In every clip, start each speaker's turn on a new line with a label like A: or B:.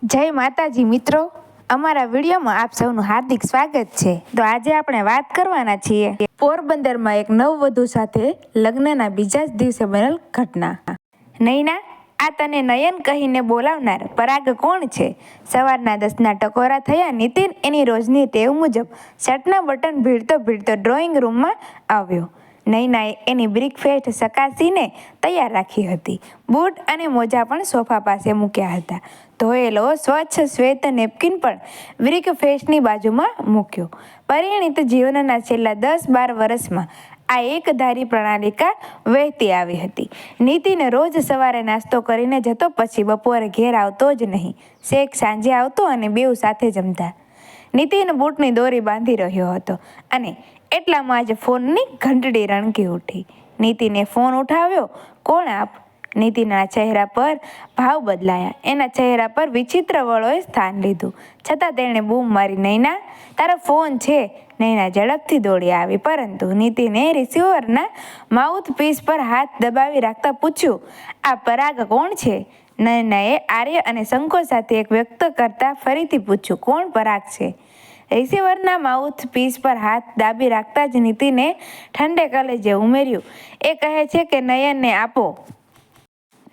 A: જય માતાજી મિત્રો, અમારા વિડીયોમાં આપ સૌનું હાર્દિક સ્વાગત છે। તો આજે આપણે વાત કરવાના છીએ પોરબંદરમાં એક નવવધુ સાથે લગ્નના બીજા જ દિવસે બનેલ ઘટના। નૈના, આ તને નયન કહીને બોલાવનાર પરાગ કોણ છે? સવારના 10ના ટકોરા થયા નીતિન એની રોજની ટેવ મુજબ શર્ટના બટન ભીડતો ભીડતો ડ્રોઈંગ રૂમમાં આવ્યો। નૈનાએ એની બ્રેકફાસ્ટ ચકાસીને તૈયાર રાખી હતી। બૂટ અને મોજા પણ સોફા પાસે મૂક્યા હતા। ધોયેલો સ્વચ્છ શ્વેત નેપકિન પણ બ્રેકફાસ્ટની બાજુમાં મૂક્યો। પરિણીત જીવનના છેલ્લા 10-12 વર્ષમાં આ એકધારી પ્રણાલિકા વહેતી આવી હતી। નીતિન રોજ સવારે નાસ્તો કરીને જતો, પછી બપોરે ઘેર આવતો જ નહીં, છેક સાંજે આવતો અને બેઉ સાથે જમતા। નીતિન બૂટની દોરી બાંધી રહ્યો હતો અને એટલામાં જ ફોનની ઘંટડી રણકી ઉઠી। નીતિને ફોન ઉઠાવ્યો। કોણ આપ? નીતિનના ચહેરા પર ભાવ બદલાયા। એના ચહેરા પર વિચિત્ર વળોએ સ્થાન લીધું, છતાં તેણે બૂમ મારી, નૈના, તારો ફોન છે? નૈના ઝડપથી દોડી આવી, પરંતુ નીતિને રિસીવરના માઉથપીસ પર હાથ દબાવી રાખતા પૂછ્યું, આ પરાગ કોણ છે? નૈનાએ આર્ય અને સંકોચ સાથે એક વ્યક્ત કરતા ફરીથી પૂછ્યું, કોણ પરાગ છે? રિસીવરના માઉથપીસ પર હાથ દાબી રાખતા જ નીતિને ઠંડે કલેજે ઉમેર્યું, એ કહે છે કે નયનને આપો।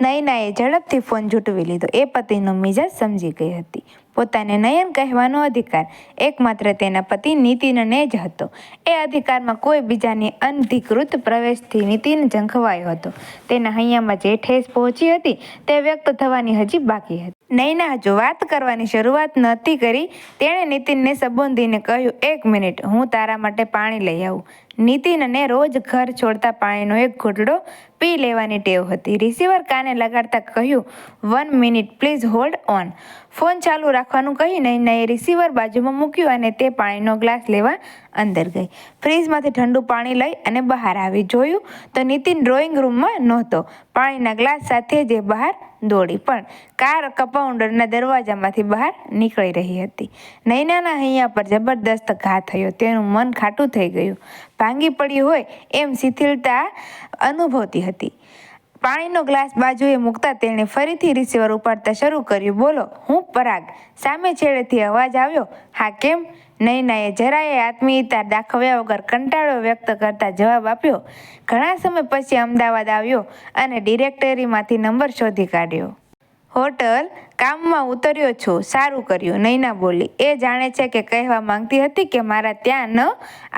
A: નૈનાએ ઝડપથી ફોન ઝૂંટવી લીધો। એ પતિનો મિજાજ સમજી ગઈ હતી। પોતાને નયન કહેવાનો અધિકાર એકમાત્ર તેના પતિ નીતિનને જ હતો। એ અધિકારમાં કોઈ બીજાની અનધિકૃત પ્રવેશથી નીતિન ઝંખવાયો હતો। તેના હૈયામાં જે ઠેસ પહોંચી હતી તે વ્યક્ત થવાની હજી બાકી હતી। નૈના હજુ વાત કરવાની શરૂઆત નહોતી કરી, તેણે નીતિનને સંબોધીને કહ્યું, 1 મિનિટ, હું તારા માટે પાણી લઈ આવું। નીતિનને રોજ ઘર છોડતા પાણીનો એક ઘૂંટડો પી લેવાની ટેવ હતી। રિસીવર કાને લગાડતા કહ્યું, 1 minute please hold on. Phone ચાલુ રાખવાનું કહી નૈનાએ રિસીવર બાજુમાં મૂક્યું અને તે પાણીનો ગ્લાસ લેવા અંદર ગઈ। ફ્રીજમાંથી ઠંડુ પાણી લઈ અને બહાર આવી। જોયું તો નીતિન ડ્રોઈંગ રૂમમાં નહોતો। પાણીના ગ્લાસ સાથે જ બહાર દોડી પણ કાર કમ્પાઉન્ડરના દરવાજામાંથી બહાર નીકળી રહી હતી। નૈનાના હૈયા પર જબરદસ્ત ઘા થયો। તેનું મન ખાટું થઈ ગયું, ભાંગી પડ્યું હોય એમ શિથિલતા અનુભવતી હતી। પાણીનો ગ્લાસ બાજુએ મૂકતા તેણે ફરીથી રિસીવર ઉપાડતા શરૂ કર્યું, બોલો, હું પરાગ। સામે છેડેથી અવાજ આવ્યો। હા, કેમ? નૈનાએ જરાયે આત્મીયતા દાખવ્યા વગર કંટાળો વ્યક્ત કરતા જવાબ આપ્યો, ઘણા સમય પછી અમદાવાદ આવ્યો અને ડિરેક્ટરીમાંથી નંબર શોધી કાઢ્યો। હોટલ કામમાં ઉતર્યો છું। સારું કર્યું, નૈના બોલી। એ જાણે છે કે કહેવા માંગતી હતી કે મારા ત્યાં ન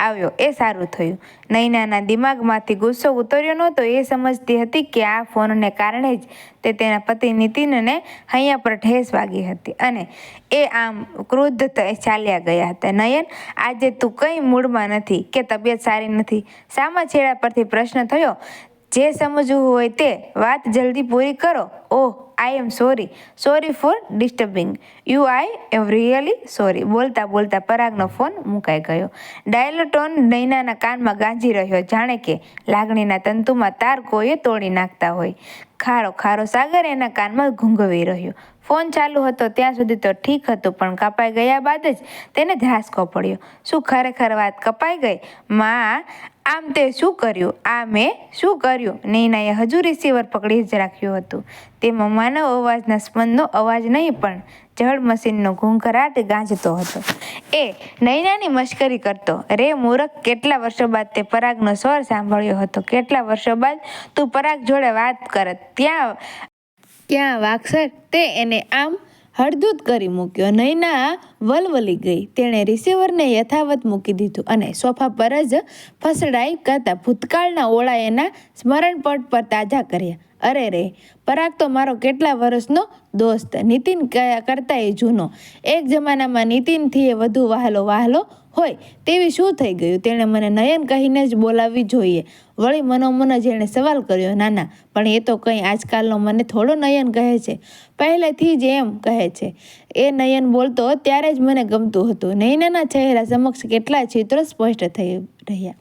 A: આવ્યો એ સારું થયું। નૈનાના દિમાગમાંથી ગુસ્સો ઉતર્યો નહોતો। એ સમજતી હતી કે આ ફોનને કારણે જ તે તેના પતિ નીતિનને હૈયા પર ઠેસ વાગી હતી અને એ આમ ક્રુદ્ધ ચાલ્યા ગયા હતા। નયન, આજે તું કંઈ મૂડમાં નથી કે તબિયત સારી નથી? સામા છેડા પરથી પ્રશ્ન થયો। જે સમજવું હોય તે વાત જલ્દી પૂરી કરો। Oh, I am sorry, sorry for disturbing you, I am really sorry. બોલતા બોલતા પરાગનો ફોન મુકાઈ ગયો। ડાયલ ટોન નૈનાના કાનમાં ગાંજી રહ્યો, જાણે કે લાગણીના તંતુમાં તાર કોઈએ તોડી નાખતા હોય। ખારો ખારો સાગર એના કાનમાં ઘૂંઘવી રહ્યો। ફોન ચાલુ હતો ત્યાં સુધી તો ઠીક હતું, પણ કપાઈ ગયા બાદ જ તેને ધ્રાસકો પડ્યો। શું ખરેખર વાત કપાઈ ગઈ? માં, આમ તે શું કર્યું? આ મેં શું કર્યું? નૈનાએ હજુ રિસીવર પકડી જ રાખ્યું હતું। તેમાં માનવ અવાજના સ્પંદનો અવાજ નહીં, પણ જળ મશીનનો ઘૂંઘરાટ ગાંજતો હતો। એ નૈનાની મશ્કરી કરતો। રે મૂરખ, કેટલા વર્ષો બાદ તે પરાગનો સ્વર સાંભળ્યો હતો। કેટલા વર્ષો બાદ તું પરાગ જોડે વાત કરત? ક્યાં વાક્ષર? તે એને આમ હળદૂત કરી મૂક્યો। નૈના વલવલી ગઈ। તેણે રિસીવરને યથાવત મૂકી દીધું અને સોફા પર જ ફસડાઈ કરતા ભૂતકાળના ઓળા એના સ્મરણપટ પર તાજા કર્યા। અરે રે, પરાગ તો મારો કેટલા વર્ષનો દોસ્ત, નીતિન કરતાંય જૂનો। એક જમાનામાં નીતિનથી એ વધુ વહાલો હોય તેવી શું થઈ ગયું? તેણે મને નયન કહીને જ બોલાવવી જોઈએ। વળી મનોમન જ એણે સવાલ કર્યો, નાના, પણ એ તો કંઈ આજકાલનો મને થોડો નયન કહે છે, પહેલેથી જ એમ કહે છે। એ નયન બોલતો ત્યારે જ મને ગમતું હતું। નૈનાના ચહેરા સમક્ષ કેટલા ચિત્રો સ્પષ્ટ થઈ રહ્યા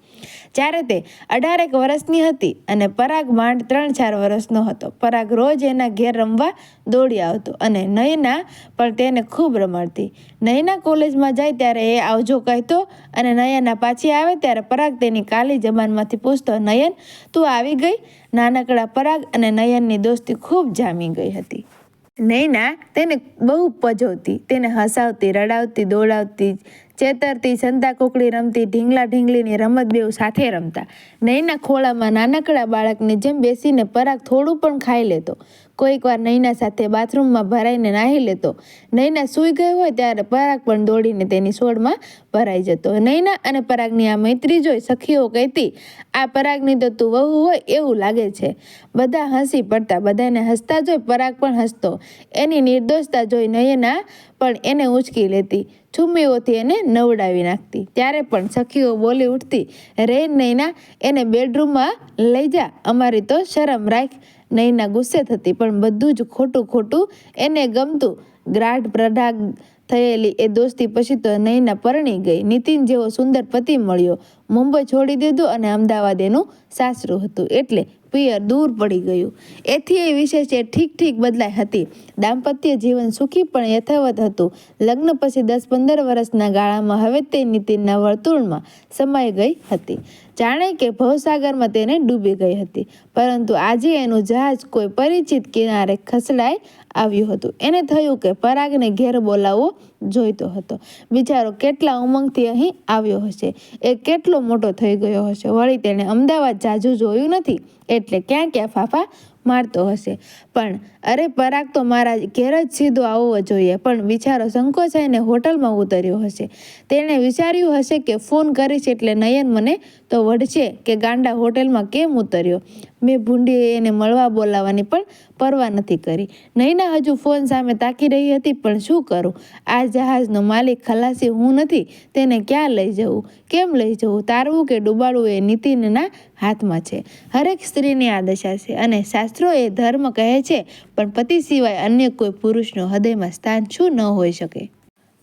A: જ્યારે તે 18 વર્ષની હતી અને પરાગ માંડ 3-4 વર્ષનો હતો। પરાગ રોજ એના ઘેર રમવા દોડી આવતો અને નૈના પણ તેને ખૂબ રમાડતી। નૈના કોલેજમાં જાય ત્યારે એ આવજો કહેતો અને નયના પાછી આવે ત્યારે પરાગ તેની કાલી જબાનમાંથી પૂછતો, નયન, તું આવી ગઈ? નાનકડા પરાગ અને નયનની દોસ્તી ખૂબ જામી ગઈ હતી। નૈના તેને બહુ પજવતી, તેને હસાવતી, રડાવતી, દોડાવતી, ચેતરતી, સંતા કુકડી રમતી, ઢીંગલા ઢીંગલીની રમત બેઉ સાથે રમતા. નૈના ખોળામાં નાનકડા બાળકની જેમ બેસીને પરાગ થોડું પણ ખાઈ લેતો. કોઈક વાર નૈના સાથે બાથરૂમમાં ભરાઈને નાહી લેતો. નૈના સૂઈ ગઈ હોય ત્યારે પરાગ પણ દોડીને તેની સોડમાં ભરાઈ જતો. નૈના અને પરાગની આ મૈત્રી જોઈ સખીઓ કહેતી, આ પરાગની તો તું વહુ હોય એવું લાગે છે. બધા હસી પડતા. બધાને હસતા જોઈ પરાગ પણ હસતો. એની નિર્દોષતા જોઈ નયના પણ એને ઉંચકી લેતી, છુમ્મીઓથી એને નવડાવી નાખતી. ત્યારે પણ સખીઓ બોલી ઉઠતી, રે નૈના, એને બેડરૂમમાં લઈ જા, અમારી તો શરમ રાખ. નૈના ગુસ્સે થતી, પણ બધું જ ખોટું એને ગમતું. ગ્રાઢ પ્રઢાગ થયેલી એ દોસ્તી પછી તો નૈના પરણી ગઈ. નીતિન જેવો સુંદર પતિ મળ્યો. મુંબઈ છોડી દીધું અને અમદાવાદ એનું સાસરું હતું, એટલે પિયર દૂર પડી ગયું. એથી એ વિશેષ એ ઠીક બદલાઈ હતી. દાંપત્ય જીવન સુખી પણ યથાવત હતું. લગ્ન પછી 10-15 વર્ષના ગાળામાં હવે તે નીતિનના વર્તુળમાં સમાઈ ગઈ હતી. જાણે કે ભવસાગરમાં તેને ડૂબી ગઈ હતી. પરંતુ આજે એનું જહાજ કોઈ પરિચિત કિનારે ખસડાઈ આવ્યું હતું. એને થયું કે પરાગને ઘેર બોલાવવો જોઈતો હતો. બિચારો કેટલા ઉમંગથી અહીં આવ્યો હશે, એ કેટલો મોટો થઈ ગયો હશે. વળી તેણે અમદાવાદ જાજુ જોયું નથી, એટલે ક્યાં ફાફા મારતો હશે. પણ અરે, પરાગ તો મારા ઘેર જ સીધો આવવો જોઈએ. પણ બિચારો સંકોચાઈને હોટલમાં ઉતર્યો હશે. તેણે વિચાર્યું હશે કે ફોન કરીશ એટલે નયન મને તો વઢશે કે ગાંડા હોટલમાં કેમ ઉતર્યો. મેં ભૂંડીએ એને મળવા બોલાવવાની પણ પરવા નથી કરી. નૈના હજુ ફોન સામે તાકી રહી હતી, પણ શું કરું? આ જહાજનો માલિક ખલાસી હું નથી. તેને ક્યાં લઈ જવું, કેમ લઈ જવું, તારવું કે ડૂબાડવું એ નીતિનના હાથમાં છે. હરેક સ્ત્રીની આ દશા છે, અને શાસ્ત્રો એ ધર્મ કહે છે, પણ પતિ સિવાય અન્ય કોઈ પુરુષનું હૃદયમાં સ્થાન શું ન હોઈ શકે.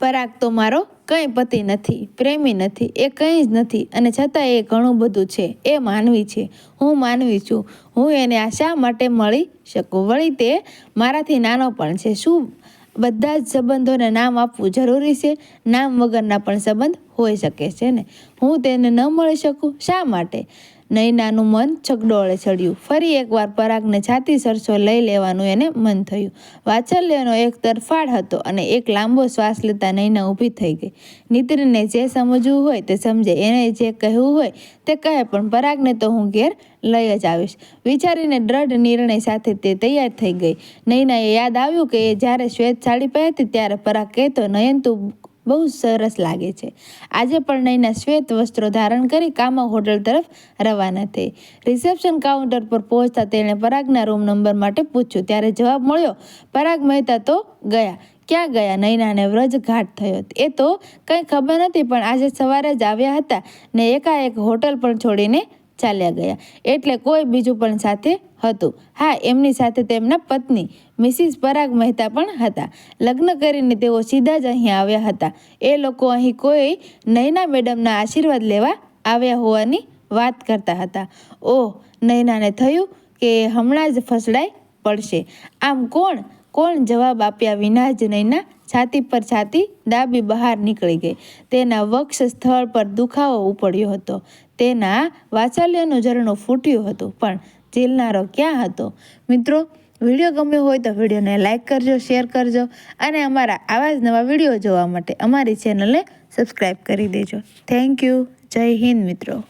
A: પરાગ તો મારો કંઈ પતિ નથી, પ્રેમી નથી, એ કંઈ જ નથી, અને છતાં એ ઘણું બધું છે. એ માનવી છે, હું માનવી છું. હું એને આ શા માટે મળી શકું? વળી તે મારાથી નાનો પણ છે. શું બધા જ સંબંધોને નામ આપવું જરૂરી છે? નામ વગરના પણ સંબંધ હોઈ શકે છે ને. હું તેને ન મળી શકું, શા માટે? નૈનાનું મન છગડોળે ચડ્યું. ફરી એકવાર પરાગને છાતી સરસો લઈ લેવાનું એને મન થયું. વાત્સલ્યનો એક તરફાડ હતો, અને એક લાંબો શ્વાસ લેતા નૈના ઊભી થઈ ગઈ. નીતિનને જે સમજવું હોય તે સમજે, એને જે કહેવું હોય તે કહે, પણ પરાગને તો હું ઘેર લઈ જ આવીશ, વિચારીને દ્રઢ નિર્ણય સાથે તે તૈયાર થઈ ગઈ. નૈનાએ યાદ આવ્યું કે એ જ્યારે શ્વેત સાડી પહેરતી ત્યારે પરાગ કહેતો, નયન, તું બહુ સરસ લાગે છે. આજે પણ નૈના શ્વેત વસ્ત્રો ધારણ કરી કામા હોટલ તરફ રવાના થઈ. રિસેપ્શન કાઉન્ટર પર પહોંચતા તેણે પરાગના રૂમ નંબર માટે પૂછ્યું. ત્યારે જવાબ મળ્યો, પરાગ મહેતા તો ગયા. ક્યાં ગયા? નૈનાને વ્રજઘાટ થયો. એ તો કંઈ ખબર નથી, પણ આજે સવારે જ આવ્યા હતા ને એકાએક હોટલ પણ છોડીને ચાલ્યા ગયા. એટલે કોઈ બીજું પણ સાથે હતું? હા, એમની સાથે તેમના પત્ની મિસિસ પરાગ મહેતા પણ હતા. લગ્ન કરીને તેઓ સીધા જ અહીં આવ્યા હતા. એ લોકો અહીં કોઈ નૈના મેડમના આશીર્વાદ લેવા આવ્યા હોવાની વાત કરતા હતા. ઓહ, નૈનાને થયું કે હમણાં જ ફસડાઈ પડશે. આમ કોણ જવાબ આપ્યા વિના જ નૈના છાતી પર છાતી દાબી બહાર નીકળી ગઈ. તેના વક્ષ સ્થળ પર દુખાવો ઉપડ્યો હતો. તેના વાત્સલ્યનું ઝરણું ફૂટ્યું હતું, પણ ઝીલનારો ક્યાં હતો? મિત્રો, વિડીયો ગમ્યો હોય તો વિડીયોને લાઇક કરજો, શેર કરજો, અને અમારા આવા જ નવા વિડીયો જોવા માટે અમારી ચેનલને સબસ્ક્રાઈબ કરી દેજો. Thank you. જય હિન્દ મિત્રો.